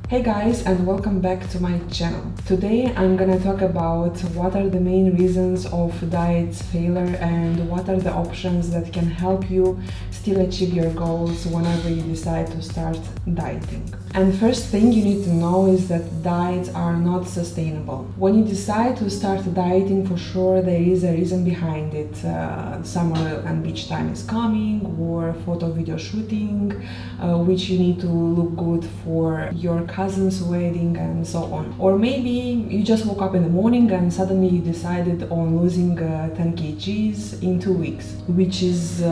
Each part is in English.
Hey guys, and welcome back to my channel. Today I'm gonna talk about what are the main reasons of diet's failure and what are the options that can help you still achieve your goals whenever you decide to start dieting. And first thing you need to know is that diets are not sustainable. When you decide to start dieting, for sure there is a reason behind it. Summer and beach time is coming, or photo video shooting, which you need to look good for your cousin's wedding and so on. Or maybe you just woke up in the morning and suddenly you decided on losing 10 kgs in 2 weeks, which is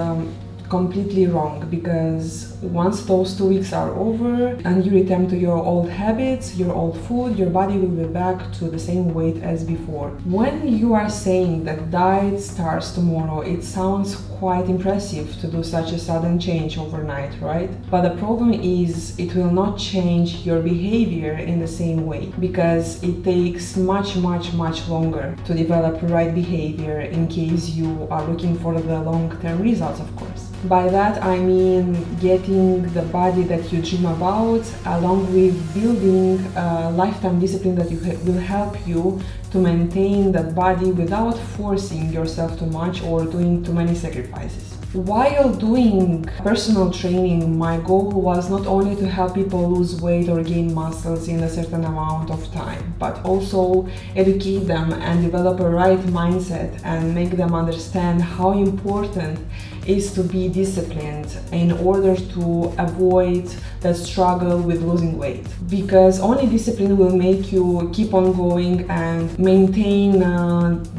completely wrong, because once those 2 weeks are over and you return to your old habits, your old food, your body will be back to the same weight as before. When you are saying that diet starts tomorrow, it sounds quite impressive to do such a sudden change overnight, right? But the problem is it will not change your behavior in the same way, because it takes much longer to develop right behavior in case you are looking for the long-term results, of course. By that I mean getting the body that you dream about, along with building a lifetime discipline that will help you to maintain that body without forcing yourself too much or doing too many sacrifices. While doing personal training, my goal was not only to help people lose weight or gain muscles in a certain amount of time, but also educate them and develop a right mindset and make them understand how important it is to be disciplined in order to avoid that struggle with losing weight. Because only discipline will make you keep on going and maintain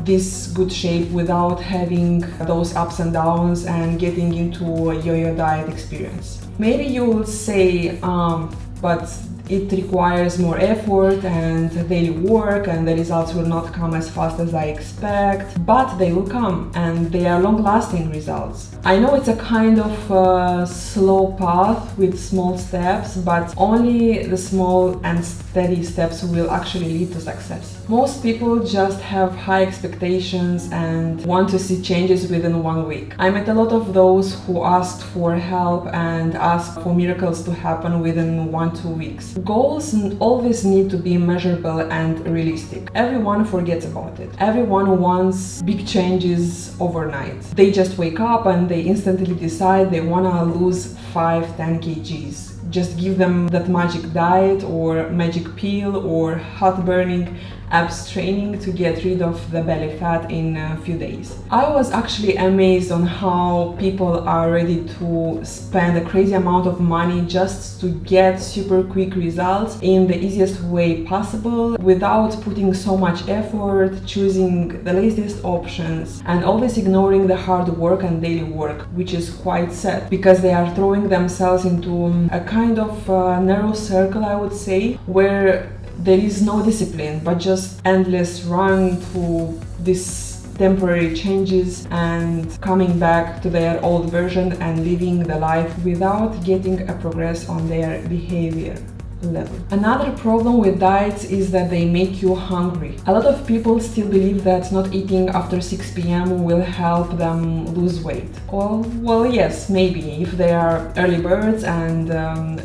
this good shape without having those ups and downs and getting into a yo-yo diet experience. Maybe you will say, but it requires more effort and daily work, and the results will not come as fast as I expect, but they will come, and they are long-lasting results. I know it's a kind of slow path with small steps, but only the small and steady steps will actually lead to success. Most people just have high expectations and want to see changes within 1 week. I met a lot of those who asked for help and asked for miracles to happen within 1-2 weeks. Goals always need to be measurable and realistic. Everyone forgets about it. Everyone wants big changes overnight. They just wake up and they instantly decide they wanna lose 5-10 kgs. Just give them that magic diet or magic pill or hot burning abs training to get rid of the belly fat in a few days. I was actually amazed on how people are ready to spend a crazy amount of money just to get super quick results in the easiest way possible, without putting so much effort, choosing the latest options, and always ignoring the hard work and daily work, which is quite sad, because they are throwing themselves into a kind of narrow circle, I would say, where there is no discipline, but just endless run to these temporary changes and coming back to their old version and living the life without getting a progress on their behavior level. Another problem with diets is that they make you hungry. A lot of people still believe that not eating after 6 p.m. will help them lose weight. Well, yes, maybe if they are early birds and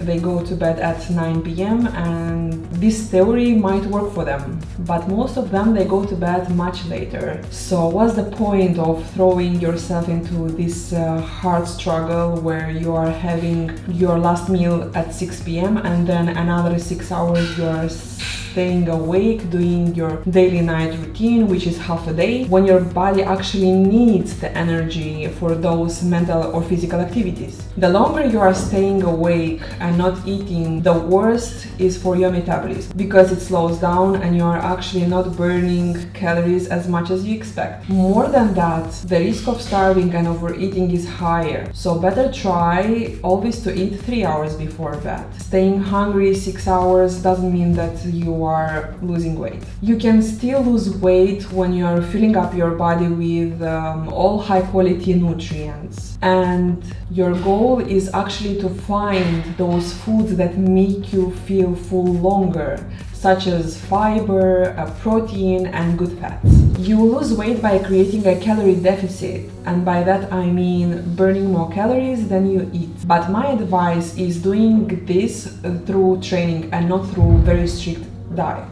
they go to bed at 9 p.m. and this theory might work for them, but most of them, they go to bed much later. So what's the point of throwing yourself into this hard struggle where you are having your last meal at 6 p.m. and then another 6 hours you are staying awake doing your daily night routine, which is half a day, when your body actually needs the energy for those mental or physical activities. The longer you are staying awake and not eating, the worse is for your metabolism, because it slows down and you are actually not burning calories as much as you expect. More than that, the risk of starving and overeating is higher, so better try always to eat 3 hours before bed. Staying hungry 6 hours doesn't mean that you are losing weight. You can still lose weight when you are filling up your body with all high quality nutrients, and your goal is actually to find those foods that make you feel full longer, such as fiber, protein, and good fats. You lose weight by creating a calorie deficit, and by that I mean burning more calories than you eat. But my advice is doing this through training and not through very strict diet.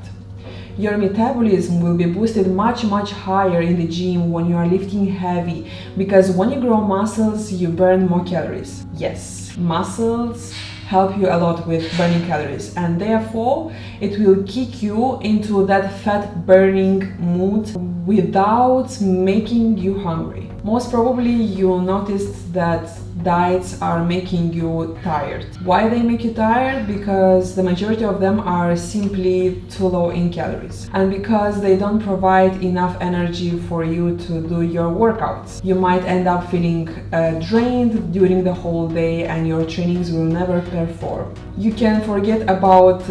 Your metabolism will be boosted much higher in the gym when you are lifting heavy, because when you grow muscles, you burn more calories. Yes, muscles help you a lot with burning calories, and therefore it will kick you into that fat burning mood without making you hungry. Most probably you noticed that diets are making you tired. Why they make you tired? Because the majority of them are simply too low in calories, and because they don't provide enough energy for you to do your workouts. You might end up feeling drained during the whole day, and your trainings will never perform. You can forget about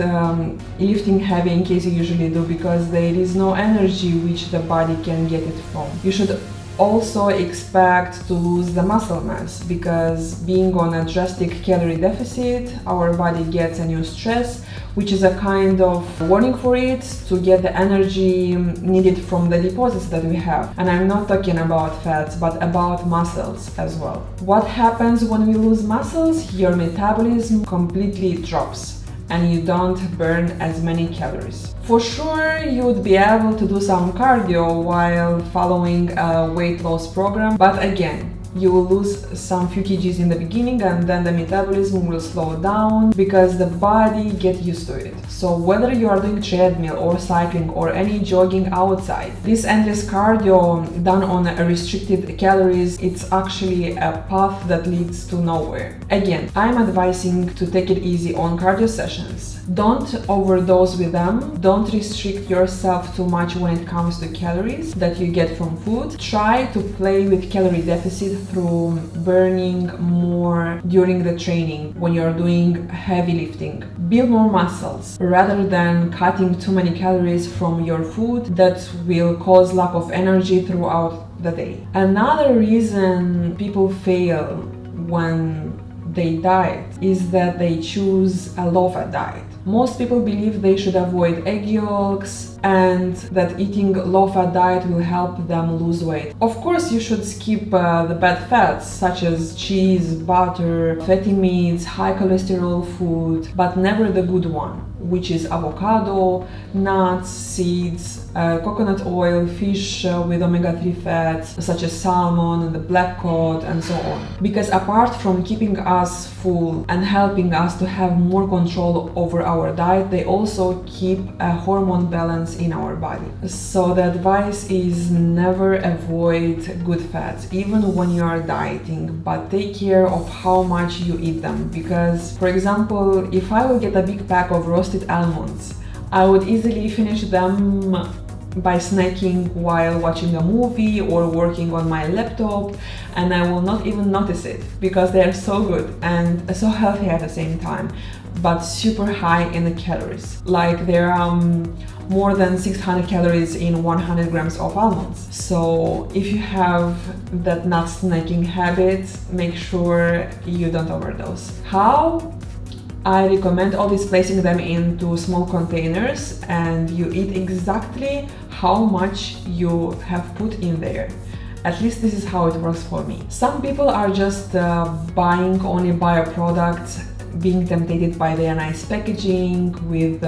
lifting heavy in case you usually do, because there is no energy which the body can get it from. You should also expect to lose the muscle mass, because being on a drastic calorie deficit, our body gets a new stress, which is a kind of warning for it to get the energy needed from the deposits that we have. And I'm not talking about fats, but about muscles as well. What happens when we lose muscles? Your metabolism completely drops, and you don't burn as many calories. For sure, you would be able to do some cardio while following a weight loss program, but again, you will lose some few kgs in the beginning, and then the metabolism will slow down because the body gets used to it. So whether you are doing treadmill or cycling or any jogging outside, this endless cardio done on a restricted calories, it's actually a path that leads to nowhere. Again, I'm advising to take it easy on cardio sessions. Don't overdose with them. Don't restrict yourself too much when it comes to calories that you get from food. Try to play with calorie deficit through burning more during the training when you're doing heavy lifting. Build more muscles rather than cutting too many calories from your food that will cause lack of energy throughout the day. Another reason people fail when they diet is that they choose a low-fat diet. Most people believe they should avoid egg yolks and that eating low-fat diet will help them lose weight. Of course, you should skip the bad fats such as cheese, butter, fatty meats, high cholesterol food, but never the good one, which is avocado, nuts, seeds, coconut oil, fish with omega-3 fats such as salmon, the black cod, and so on. Because apart from keeping us full and helping us to have more control over our diet, they also keep a hormone balance in our body. So the advice is never avoid good fats, even when you are dieting, but take care of how much you eat them. Because, for example, if I will get a big pack of roasted almonds, I would easily finish them by snacking while watching a movie or working on my laptop, and I will not even notice it because they are so good and so healthy at the same time, but super high in the calories. Like there are more than 600 calories in 100 grams of almonds. So if you have that nut snacking habit, make sure you don't overdose. How? I recommend always placing them into small containers, and you eat exactly how much you have put in there. At least this is how it works for me. Some people are just buying only bio products, being tempted by their nice packaging with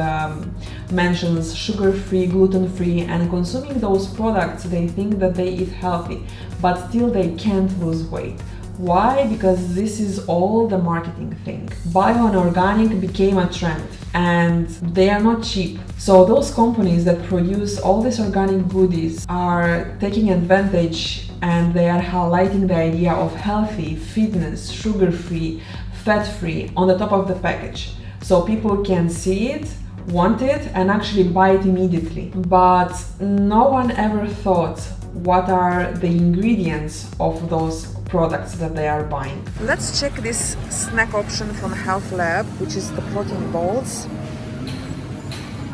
mentions sugar-free, gluten-free, and consuming those products they think that they eat healthy, but still they can't lose weight. Why? Because this is all the marketing thing. Bio and organic became a trend, and they are not cheap. So those companies that produce all these organic goodies are taking advantage, and they are highlighting the idea of healthy, fitness, sugar-free, fat-free on the top of the package. So people can see it, want it, and actually buy it immediately. But no one ever thought what are the ingredients of those products that they are buying. Let's check this snack option from Health Lab, which is the protein balls.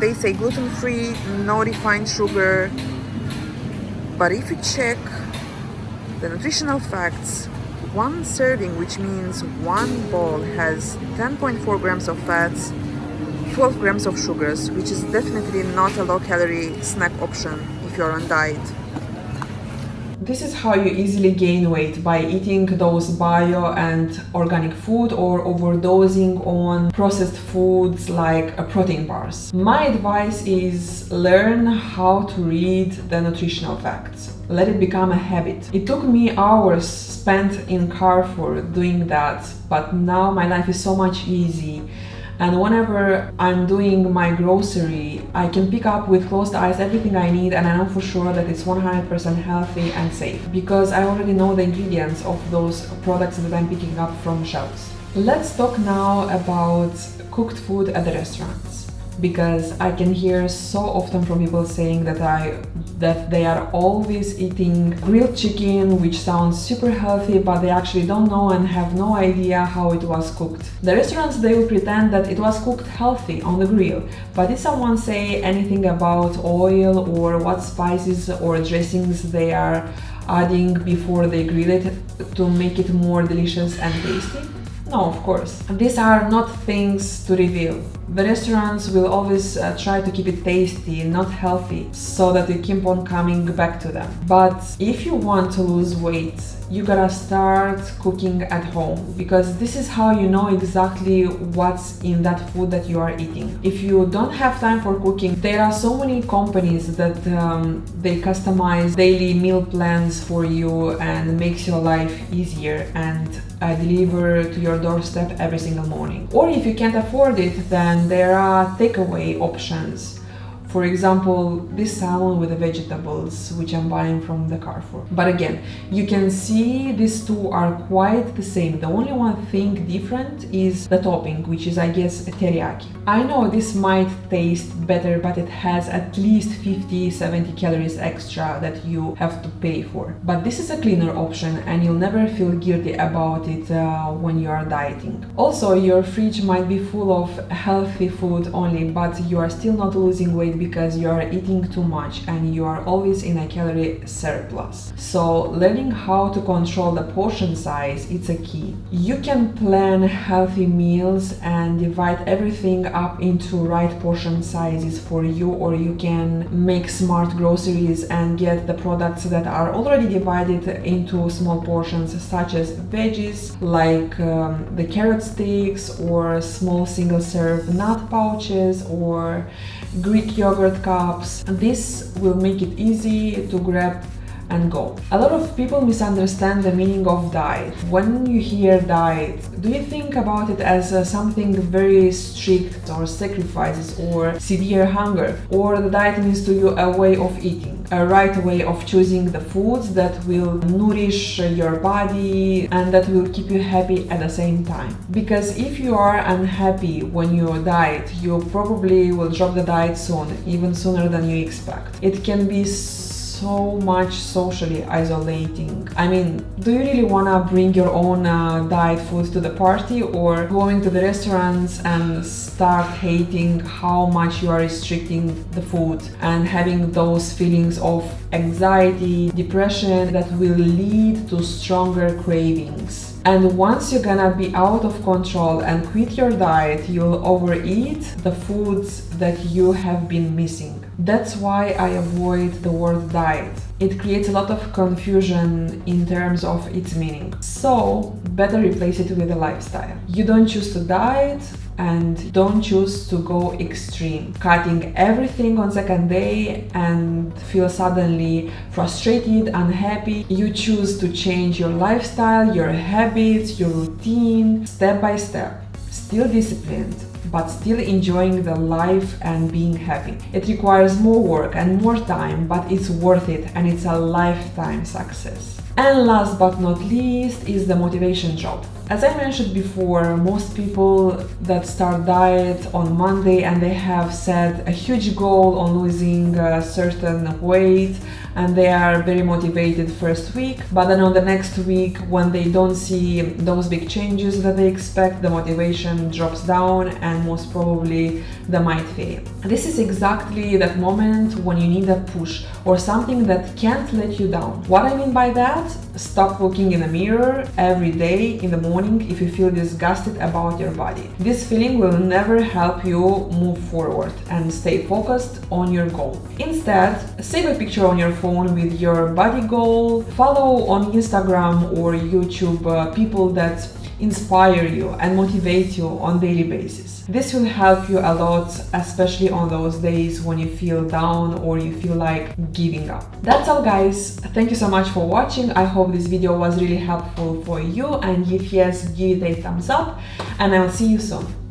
They say gluten-free, no refined sugar, but if you check the nutritional facts, one serving, which means one ball, has 10.4 grams of fats, 12 grams of sugars, which is definitely not a low-calorie snack option if you're on diet. This is how you easily gain weight, by eating those bio and organic food or overdosing on processed foods like protein bars. My advice is learn how to read the nutritional facts. Let it become a habit. It took me hours spent in Carrefour doing that, but now my life is so much easy. And whenever I'm doing my grocery, I can pick up with closed eyes everything I need, and I know for sure that it's 100% healthy and safe because I already know the ingredients of those products that I'm picking up from shelves. Let's talk now about cooked food at the restaurants, because I can hear so often from people saying that they are always eating grilled chicken, which sounds super healthy, but they actually don't know and have no idea how it was cooked. The restaurants, they will pretend that it was cooked healthy on the grill, but did someone say anything about oil or what spices or dressings they are adding before they grill it to make it more delicious and tasty? No, of course. These are not things to reveal. The restaurants will always try to keep it tasty, not healthy, so that you keep on coming back to them. But if you want to lose weight, you gotta start cooking at home, because this is how you know exactly what's in that food that you are eating. If you don't have time for cooking, there are so many companies that they customize daily meal plans for you and makes your life easier and deliver to your doorstep every single morning. Or if you can't afford it, then there are takeaway options. For example, this salmon with the vegetables, which I'm buying from the Carrefour. But again, you can see these two are quite the same. The only one thing different is the topping, which is, I guess, teriyaki. I know this might taste better, but it has at least 50-70 calories extra that you have to pay for. But this is a cleaner option and you'll never feel guilty about it when you are dieting. Also, your fridge might be full of healthy food only, but you are still not losing weight because you are eating too much and you are always in a calorie surplus. So learning how to control the portion size, it's a key. You can plan healthy meals and divide everything up into right portion sizes for you, or you can make smart groceries and get the products that are already divided into small portions, such as veggies like the carrot sticks, or small single serve nut pouches, or Greek yogurt cups. This will make it easy to grab and go. A lot of people misunderstand the meaning of diet. When you hear diet, do you think about it as something very strict, or sacrifices, or severe hunger? Or the diet means to you a way of eating, a right way of choosing the foods that will nourish your body and that will keep you happy at the same time? Because if you are unhappy when you diet, you probably will drop the diet soon, even sooner than you expect. It can be so much socially isolating. I mean, do you really want to bring your own diet food to the party, or going to the restaurants and start hating how much you are restricting the food and having those feelings of anxiety, depression that will lead to stronger cravings? And once you're gonna be out of control and quit your diet, you'll overeat the foods that you have been missing. That's why I avoid the word diet. It creates a lot of confusion in terms of its meaning. So, better replace it with a lifestyle. You don't choose to diet and don't choose to go extreme, cutting everything on second day and feel suddenly frustrated, unhappy. You choose to change your lifestyle, your habits, your routine, step by step. Still disciplined, but still enjoying the life and being happy. It requires more work and more time, but it's worth it, and it's a lifetime success. And last but not least is the motivation job. As I mentioned before, most people that start diet on Monday and they have set a huge goal on losing a certain weight, and they are very motivated first week, but then on the next week, when they don't see those big changes that they expect, the motivation drops down and most probably they might fail. This is exactly that moment when you need a push or something that can't let you down. What I mean by that? Stop looking in the mirror every day in the morning if you feel disgusted about your body. This feeling will never help you move forward and stay focused on your goal. Instead, save a picture on your phone phone with your body goal. Follow on Instagram or YouTube people that inspire you and motivate you on daily basis. This will help you a lot, especially on those days when you feel down or you feel like giving up. That's all, guys. Thank you so much for watching. I hope this video was really helpful for you, and if yes, give it a thumbs up, and I'll see you soon.